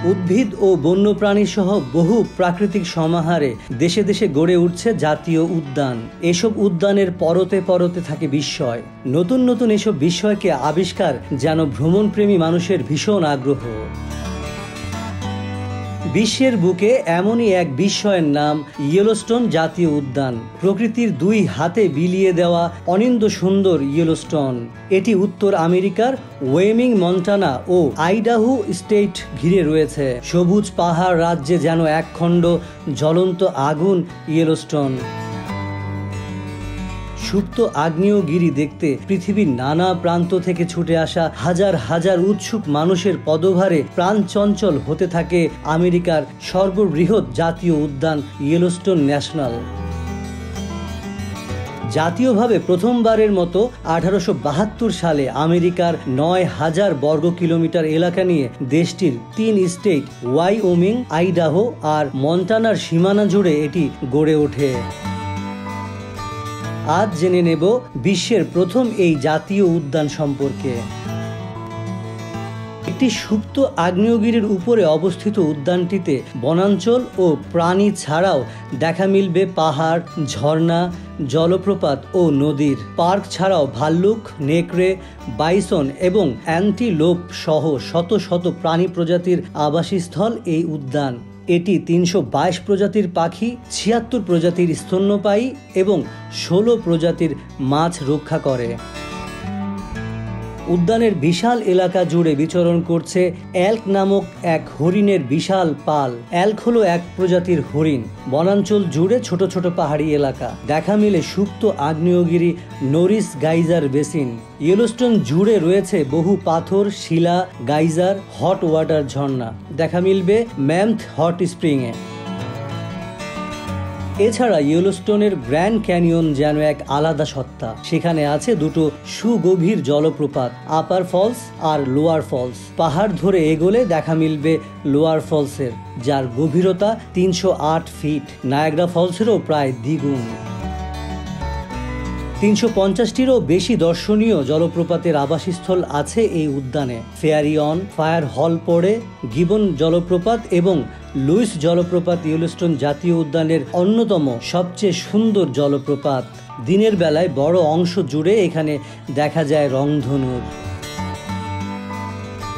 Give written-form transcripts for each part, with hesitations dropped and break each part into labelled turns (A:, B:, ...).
A: উদ্ভিদ ও বন্যপ্রাণী সহ বহু প্রাকৃতিক সমাহারে দেশে দেশে গড়ে উঠছে জাতীয় উদ্যান। এসব উদ্যানের পরতে পরতে থাকে বিস্ময়। নতুন নতুন এসব বিস্ময়কে আবিষ্কার যেন ভ্রমণপ্রেমী মানুষের ভীষণ আগ্রহ। বিশ্বের বুকে এমনই এক বিস্ময়ের নাম ইয়েলোস্টোন জাতীয় উদ্যান। প্রকৃতির দুই হাতে বিলিয়ে দেওয়া অনিন্দ্য সুন্দর ইয়েলোস্টোন। এটি উত্তর আমেরিকার ওয়েমিং, মন্টানা ও আইডাহো স্টেট ঘিরে রয়েছে। সবুজ পাহাড় রাজ্যে যেন একখণ্ড জ্বলন্ত আগুন ইয়েলোস্টোন। সুপ্ত আগ্নেয়গিরি দেখতে পৃথিবীর নানা প্রান্ত থেকে ছুটে আসা হাজার হাজার উৎসুক মানুষের পদভারে প্রাণ চঞ্চল হতে থাকে আমেরিকার সর্ববৃহৎ জাতীয় উদ্যান ইয়েলোস্টোন ন্যাশনাল। জাতীয়ভাবে প্রথমবারের মতো 1872 সালে আমেরিকার 9,000 বর্গ কিলোমিটার এলাকা নিয়ে দেশটির 3 স্টেট ওয়াইওমিং, আইডাহো আর মন্টানার সীমানা জুড়ে এটি গড়ে ওঠে। আজ জেনে নেব বিশ্বের প্রথম এই জাতীয় উদ্যান সম্পর্কে। একটি সুপ্ত আগ্নেয়গিরির উপরে অবস্থিত উদ্যানটিতে বনাঞ্চল ও প্রাণী ছাড়াও দেখা মিলবে পাহাড়, ঝর্ণা, জলপ্রপাত ও নদীর। পার্ক ছাড়াও ভাল্লুক, নেকড়ে, বাইসন এবং অ্যান্টিলোপ সহ শত শত প্রাণী প্রজাতির আবাসস্থল এই উদ্যান। এটি 322 প্রজাতির পাখি, 76 প্রজাতির স্তন্যপায়ী এবং 16 প্রজাতির মাছ রক্ষা করে। উদ্যানের বিশাল এলাকা জুড়ে বিচরণ করছে এল্ক নামক এক হরিণের বিশাল পাল। এল্ক হলো এক প্রজাতির হরিণ। বনাঞ্চল জুড়ে ছোট ছোট পাহাড়ি এলাকা। দেখা মিলে সুপ্ত আগ্নেয়গিরি, নরিস গাইজার বেসিন। ইয়েলোস্টোন জুড়ে রয়েছে বহু পাথর, শিলা, গাইজার, হট ওয়াটার ঝর্ণা। দেখা মিলবে ম্যামথ হট স্প্রিংয়ে। এছাড়া ইয়েলোস্টোনের গ্র্যান্ড ক্যানিয়ন যেন এক আলাদা সত্তা। সেখানে আছে দুটো সুগভীর জলপ্রপাত, আপার ফলস আর লোয়ার ফলস। পাহাড় ধরে এগোলে দেখা মিলবে লোয়ার ফলসের, যার গভীরতা 308 ফিট। নায়াগ্রা ফলসেরও প্রায় দ্বিগুণ। 350টিরও বেশি দর্শনীয় জলপ্রপাতের আবাসস্থল আছে এই উদ্যানে। ফেয়ারিয়ন, ফায়ার হল পড়ে, গিবন জলপ্রপাত এবং লুইস জলপ্রপাত ইয়েলোস্টোন জাতীয় উদ্যানের অন্যতম সবচেয়ে সুন্দর জলপ্রপাত। দিনের বেলায় বড় অংশ জুড়ে এখানে দেখা যায় রংধনুর।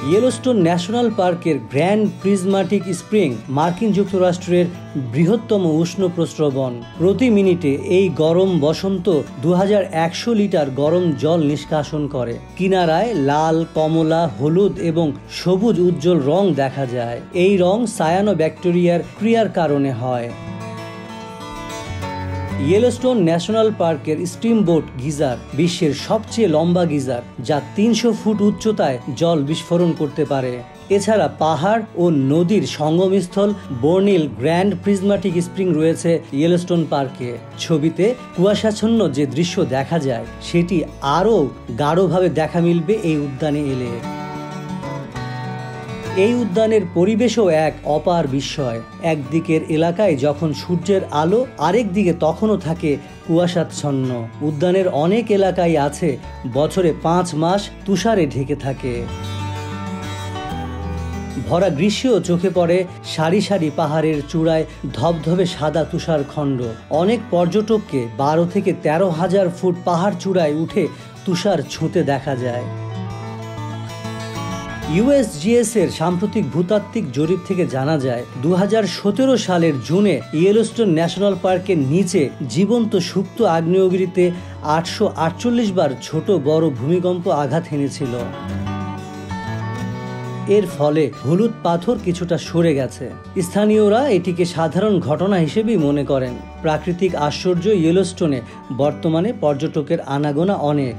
A: ইয়েলোস্টোন ন্যাশনাল পার্কের গ্র্যান্ড প্রিজমাটিক স্প্রিং মার্কিন যুক্তরাষ্ট্রের বৃহত্তম উষ্ণ প্রস্রবণ। প্রতি মিনিটে এই গরম বসন্ত 2100 লিটার গরম জল নিষ্কাশন করে। কিনারায় লাল, কমলা, হলুদ এবং সবুজ উজ্জ্বল রং দেখা যায়। এই রং সায়ানোব্যাকটেরিয়ার ক্রিয়ার কারণে হয়। ইয়েলোস্টোন ন্যাশনাল পার্কের স্টিমবোট গিজার বিশ্বের সবচেয়ে লম্বা গিজার, যা 300 ফুট উচ্চতায় জল বিস্ফোরণ করতে পারে। এছাড়া পাহাড় ও নদীর সঙ্গমস্থল বর্নিল গ্র্যান্ড প্রিজমাটিক স্প্রিং রয়েছে ইয়েলোস্টোন পার্কে। ছবিতে কুয়াশাচ্ছন্ন যে দৃশ্য দেখা যায়, সেটি আরও গাঢ়ভাবে দেখা মিলবে এই উদ্যানে এলে। এই উদ্যানের পরিবেশও এক অপার বিস্ময়। একদিকের এলাকায় যখন সূর্যের আলো, আরেক দিকে তখনও থাকে কুয়াশাচ্ছন্ন। উদ্যানের অনেক এলাকায় আছে বছরে 5 মাস তুষারে ঢেকে থাকে। ভরা গ্রীষ্মেও চোখে পড়ে সারি সারি পাহাড়ের চূড়ায় ধবধবে সাদা তুষার খণ্ড। অনেক পর্যটককে 12 থেকে 13,000 ফুট পাহাড় চূড়ায় উঠে তুষার ছুঁতে দেখা যায়। ইউএসজিএস এর সাম্প্রতিক ভূতাত্ত্বিক জরিপ থেকে জানা যায় 2017 সালের জুনে ইয়েলোস্টোন ন্যাশনাল পার্কের নিচে জীবন্ত সুপ্ত আগ্নেয়গিরিতে 848 বার ছোট বড় ভূমিকম্প আঘাত হেনেছিল। এর ফলে হলুদ পাথর কিছুটা সরে গেছে। স্থানীয়রা এটিকে সাধারণ ঘটনা হিসেবেই মনে করেন। প্রাকৃতিক আশ্চর্য ইয়েলোস্টোনে বর্তমানে পর্যটকের আনাগোনা অনেক।